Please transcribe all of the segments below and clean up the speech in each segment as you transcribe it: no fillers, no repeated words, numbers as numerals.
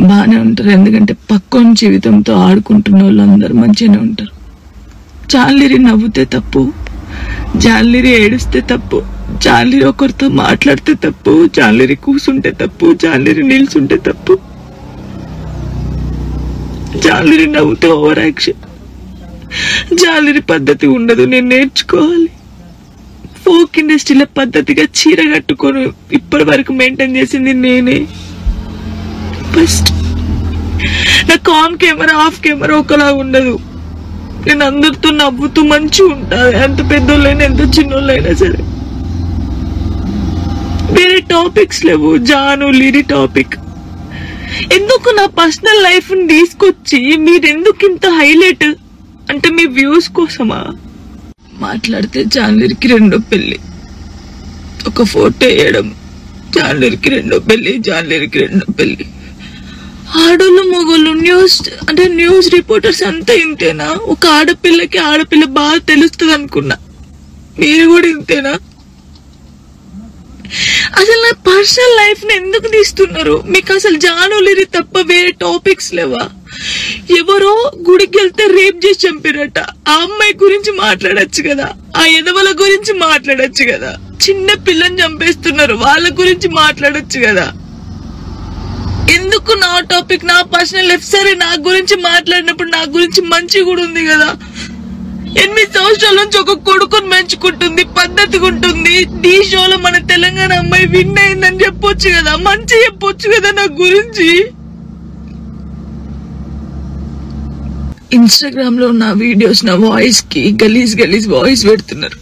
బాగానే ఉంటారు, ఎందుకంటే పక్కన జీవితంతో ఆడుకుంటున్న వాళ్ళందరూ మంచిగానే ఉంటారు. జాన్లిరి నవ్వుతే తప్పు, జాన్లిరి ఏడుస్తే తప్పు, జాన్లిరి ఒకరితో మాట్లాడితే తప్పు, జాన్లిరి కూసుంటే తప్పు, జాన్లిరి నిల్చుంటే తప్పు, జాన్లిరి నవ్వుతే ఓవర్ యాక్షన్. జాన్లిరి పద్ధతి ఉండదు, నేను నేర్చుకోవాలి. ఫోక్ ఇండస్ట్రీలో పద్ధతిగా చీర కట్టుకొని ఇప్పటి వరకు మెయింటైన్ చేసింది నేనే. ఫస్ట్ నాకు ఆన్ కెమెరా ఆఫ్ కెమెరా ఒకలా ఉండదు. నేను అందరితో నవ్వుతూ మంచిగా ఉంటా, ఎంత పెద్దోళ్ళైనా ఎంత చిన్నోళ్ళైనా సరే. వేరే టాపిక్స్ లేవు, జాను లిరి టాపిక్. ఎందుకు నా పర్సనల్ లైఫ్ ని తీసుకొచ్చి మీరెందుకు ఇంత హైలైట్ అంటే మీ వ్యూస్ కోసమా? మాట్లాడితే జాన్లిరికి రెండో పెళ్లి, ఒక ఫోటో వేయడం, జాన్లిరికి రెండో పెళ్లి, జాన్లిరికి రెండో పెళ్లి. ఆడోళ్ళు మొగోళ్ళు న్యూస్ రిపోర్టర్స్ అంతా ఇంతేనా? ఒక ఆడపిల్లకి ఆడపిల్ల బాగా తెలుస్తుంది అనుకున్నా, మీరు కూడా ఇంతేనా? అసలు నా పర్సనల్ లైఫ్ ని ఎందుకు తీస్తున్నారు? మీకు అసలు జానులిరి తప్ప వేరే టాపిక్స్ లేవా? ఎవరో గుడికి వెళ్తే రేప్ చేసి చంపారట, ఆ అమ్మాయి గురించి మాట్లాడచ్చు కదా, ఆ ఎదవల గురించి మాట్లాడచ్చు కదా. చిన్న పిల్లని చంపేస్తున్నారు, వాళ్ళ గురించి మాట్లాడచ్చు కదా. ఎందుకు నా టాపిక్, నా పర్సనల్ లైఫ్? సరే, నా గురించి మాట్లాడినప్పుడు నా గురించి మంచి కూడా ఉంది కదా. 8 సంవత్సరాల నుంచి ఒక కొడుకుని పెంచుకుంటుంది, పద్ధతిగా ఉంటుంది. ఢీ షోలో మన తెలంగాణ అమ్మాయి విన్ అయిందని చెప్పొచ్చు కదా, మంచి చెప్పొచ్చు కదా నా గురించి. ఇన్స్టాగ్రామ్ లో నా వీడియోస్, నా వాయిస్ కి గలీజ్ వాయిస్ పెడుతున్నారు.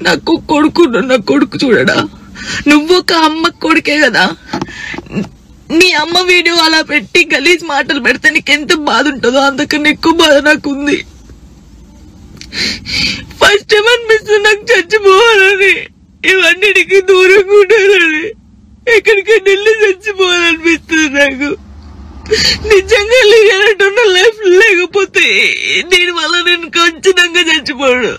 నాకు కొడుకు చూడడా? నువ్వు ఒక అమ్మ కొడుకే కదా. నీ అమ్మ వీడియో అలా పెట్టి గలీజ్ మాటలు పెడితే నీకెంత బాధ ఉంటుందో అంతకన్నా ఎక్కువ బాధ నాకుంది. ఫస్ట్ టైం అనిపిస్తుంది నాకు చచ్చిపోవాలని, ఇవన్నిటికి దూరంగా ఉండాలని, ఎక్కడికైనా వెళ్ళి చచ్చిపోవాలనిపిస్తుంది నాకు. నిజంగా లేనట్టున్న లైఫ్ లేకపోతే దీని వల్ల నేను ఖచ్చితంగా చచ్చిపోడు.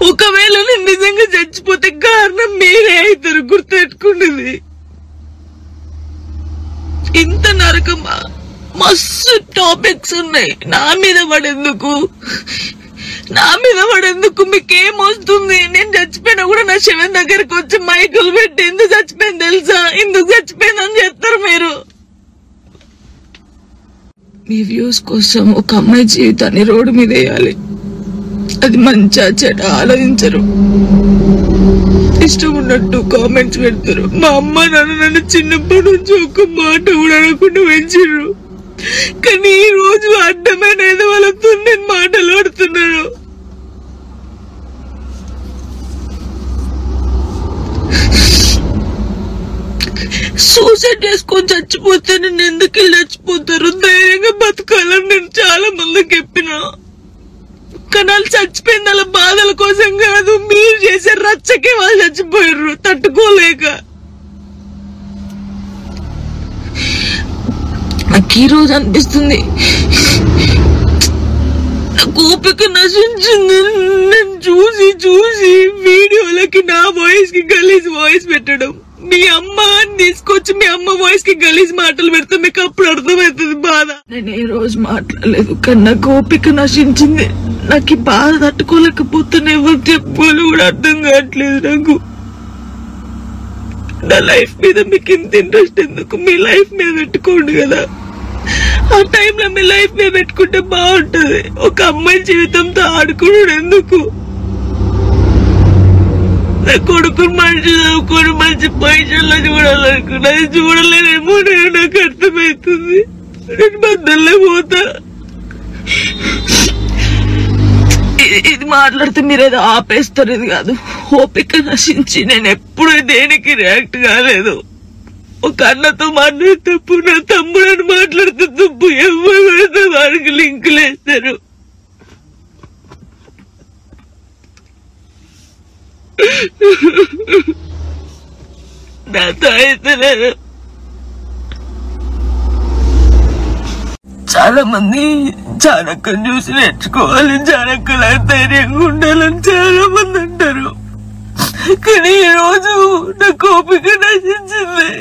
ఒకవేళ నేను నిజంగా చచ్చిపోతే కారణం మీరే అవుతారు, గుర్తుపెట్టుకున్నది. ఇంత నరకమా? మస్తు టాపిక్స్ ఉన్నాయి. నా మీద పడేందుకు మీకేమొస్తుంది? నేను చచ్చిపోయినా కూడా నా శవం దగ్గరకు వచ్చి మైకులు పెట్టి ఎందుకు చచ్చిపోయింది తెలుసా, ఎందుకు చచ్చిపోయిందని చెప్తారు మీరు. మీ వ్యూస్ కోసం ఒక అమ్మాయి జీవితాన్ని రోడ్డు మీద వేయాలి, అది మంచిగా చెడ ఆలోచించరు. ఇష్టం ఉన్నట్టు కామెంట్స్ పెడతారు. మా అమ్మ నాన్న నన్ను చిన్నప్పటి నుంచి ఒక్క మాట కూడా అనకుండా పెంచారు, కానీ ఈ రోజు అడ్డమైన ఏదో వాళ్ళతో నేను మాట్లాడుతున్నాను. సూసైడ్ చేసుకొని చచ్చిపోతే నేను ఎందుకు వెళ్ళి చచ్చిపోతారు? ధైర్యంగా బతకాలని నేను చాలా మందికి చెప్పినా, కానీ వాళ్ళు చచ్చిపోయింది వాళ్ళ బాధల కోసం కాదు, మీరు చేసే రచ్చకే వాళ్ళు చచ్చిపోయారు తట్టుకోలేక. నాకు ఈ రోజు అనిపిస్తుంది ఓపిక నశించింది. నేను చూసి వీడియోలకి నా వాయిస్ కి గలీజ్ వాయిస్ పెట్టడం, మీ అమ్మ తీసుకొచ్చి మీ అమ్మ వాయిస్ కి గలీజ్ మాటలు పెడితే మీకు అప్పుడు అర్థమవుతుంది బాధ. నేను ఏ రోజు మాట్లాడలేదు, కానీ నాకు ఓపిక నశించింది. నాకు ఈ బాధ తట్టుకోలేకపోతున్నా, ఎవరు చెప్పుకోవాలి కూడా అర్థం కావట్లేదు నాకు. నా లైఫ్ మీద మీకు ఇంత ఇంట్రెస్ట్ ఎందుకు? మీ లైఫ్ మీద పెట్టుకోండి కదా. ఆ టైంలో మీ లైఫ్ మీద పెట్టుకుంటే బాగుంటది. ఒక అమ్మాయి జీవితంతో ఆడుకున్నాడు ఎందుకు? నా కొడుకుని మంచి చదువుకొని మంచి పొజిషన్లో చూడాలనుకున్నది, చూడలేనేమో నాకు అర్థమవుతుంది. నేను బద్దల్లే పోతా. ఇది మాట్లాడితే మీరేదో ఆపేస్తారు, ఇది కాదు. ఓపిక నశించి నేను ఎప్పుడు దేనికి రియాక్ట్ కాలేదు. ఒక అన్నతో మాట్లాడే తప్పు, నా తమ్ముడని మాట్లాడితే తప్పు, ఎవరు పడితే వారికి లింకులు వేస్తారు. నాతో అయితే లేదు. చాలా మంది చాణక్యం చూసి నేర్చుకోవాలి, చాణక్యుల ధైర్యంగా ఉండాలని చాలా మంది అంటారు, కానీ ఈ రోజు నాకు ఓపిక నశించింది.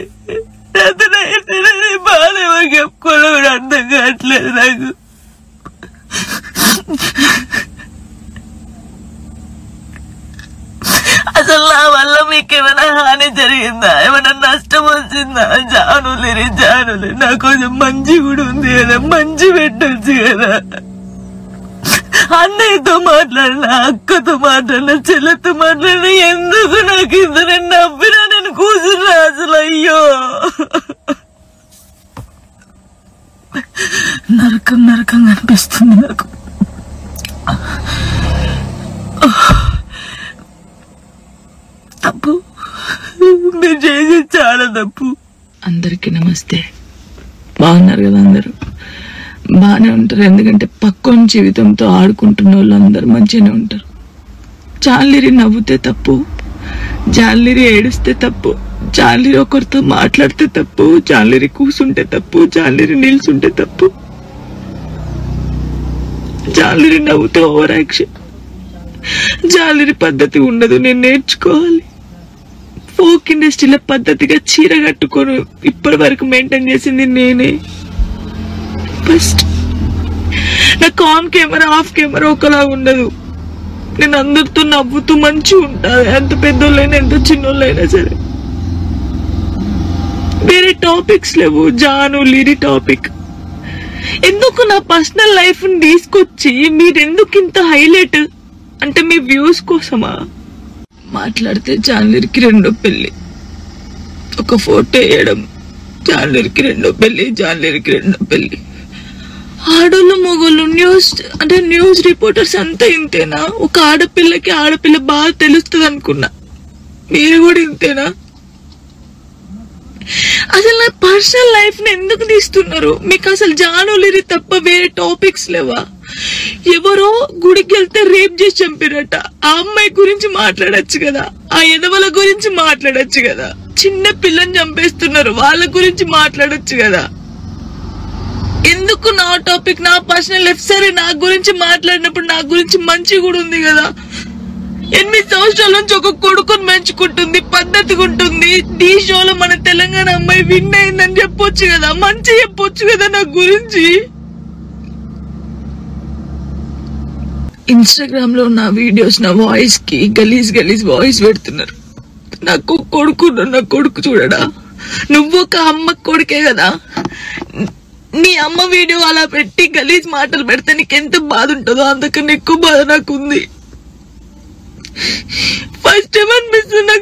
చెప్పుకోవాలో కూడా అర్థం కావట్లేదు నాకు. అసలు నా వల్ల మీకేమైనా హాని జరిగిందా, ఏమైనా నష్టం వచ్చిందా? జానులేరి నాకు కొంచెం మంచి కూడా ఉంది కదా, మంచి పెట్టొచ్చు కదా. అన్నయ్యతో మాట్లాడినా, అక్కతో మాట్లాడినా, చెల్లెతో మాట్లాడినా, ఎందుకు నాకు ఇంత నేను నవ్వినా నేను కూర్చున్నా అసలు. అయ్యో నరకం నరకంగా అనిపిస్తుంది నాకు. తప్పు మీరు చేసి చాలా తప్పు. అందరికీ నమస్తే. బాగున్నారు కదా? అందరూ బాగానే ఉంటారు, ఎందుకంటే పక్కన జీవితంతో ఆడుకుంటున్న వాళ్ళు అందరు మంచిగానే ఉంటారు. జాన్లిరి నవ్వుతే తప్పు, జాన్లిరి ఏడుస్తే తప్పు, జాన్లిరి ఒకరితో మాట్లాడితే తప్పు, జాన్లిరి కూసుంటే తప్పు, జాన్లిరి నిల్చుంటే తప్పు. జాన్లిరి నవ్వుతే ఓవర్ యాక్షన్. జాన్లిరి పద్ధతి ఉండదు, నేను నేర్చుకోవాలి. ఫోక్ ఇండస్ట్రీలో పద్ధతిగా చీర కట్టుకొని ఇప్పటి వరకు మెయింటైన్ చేసింది నేనే. ఫస్ట్ నాకు ఆన్ కెమెరా ఆఫ్ కెమెరా ఒకలా ఉండదు. నేను అందరితో నవ్వుతూ మంచిగా ఉంటా, ఎంత పెద్దోళ్ళైనా ఎంత చిన్నోళ్ళైనా సరే. వేరే టాపిక్స్ లేవు, జాను లిరి టాపిక్. ఎందుకు నా పర్సనల్ లైఫ్ ని తీసుకొచ్చి మీరెందుకు ఇంత హైలైట్? అంటే మీ వ్యూస్ కోసమా? మాట్లాడితే జాన్లిరికి రెండో పెళ్లి, ఒక ఫోటో వేయడం, జాన్లిరికి రెండో పెళ్లి, జాన్లిరికి రెండో పెళ్లి. ఆడోళ్ళు మొగోళ్ళు న్యూస్ రిపోర్టర్స్ అంతా ఇంతేనా? ఒక ఆడపిల్ల బాగా తెలుస్తుంది అనుకున్నా, మీరు కూడా ఇంతేనా? అసలు నా పర్సనల్ లైఫ్ ని ఎందుకు తీస్తున్నారు? మీకు అసలు జానులిరి తప్ప వేరే టాపిక్స్ లేవా? ఎవరో గుడికి వెళ్తే రేప్ చేసి చంపిరట, ఆ అమ్మాయి గురించి మాట్లాడచ్చు కదా, ఆ ఎదవల గురించి మాట్లాడచ్చు కదా. చిన్న పిల్లని చంపేస్తున్నారు, వాళ్ళ గురించి మాట్లాడచ్చు కదా. ఎందుకు నా టాపిక్, నా పర్సనల్ లైఫ్? సరే, నా గురించి మాట్లాడినప్పుడు నా గురించి మంచి కూడా ఉంది కదా. 8 సంవత్సరాల నుంచి ఒక కొడుకుని పెంచుకుంటుంది, పద్ధతిగా ఉంటుంది. ఈ షోలో మన తెలంగాణ అమ్మాయి విన్ అయిందని చెప్పొచ్చు కదా, మంచి చెప్పొచ్చు కదా నా గురించి. ఇన్స్టాగ్రామ్ లో నా వీడియోస్, నా వాయిస్ కి గలీజ్ వాయిస్ పెడుతున్నారు. నాకు నా కొడుకు చూడడా? నువ్వు ఒక అమ్మ కొడుకే కదా. నీ అమ్మ వీడియో అలా పెట్టి గలీజ్ మాటలు పెడితే నీకెంత బాధ ఉంటుందో అంతకన్నా ఎక్కువ బాధ నాకుంది. ఫస్ట్ టైం అనిపిస్తుంది నాకు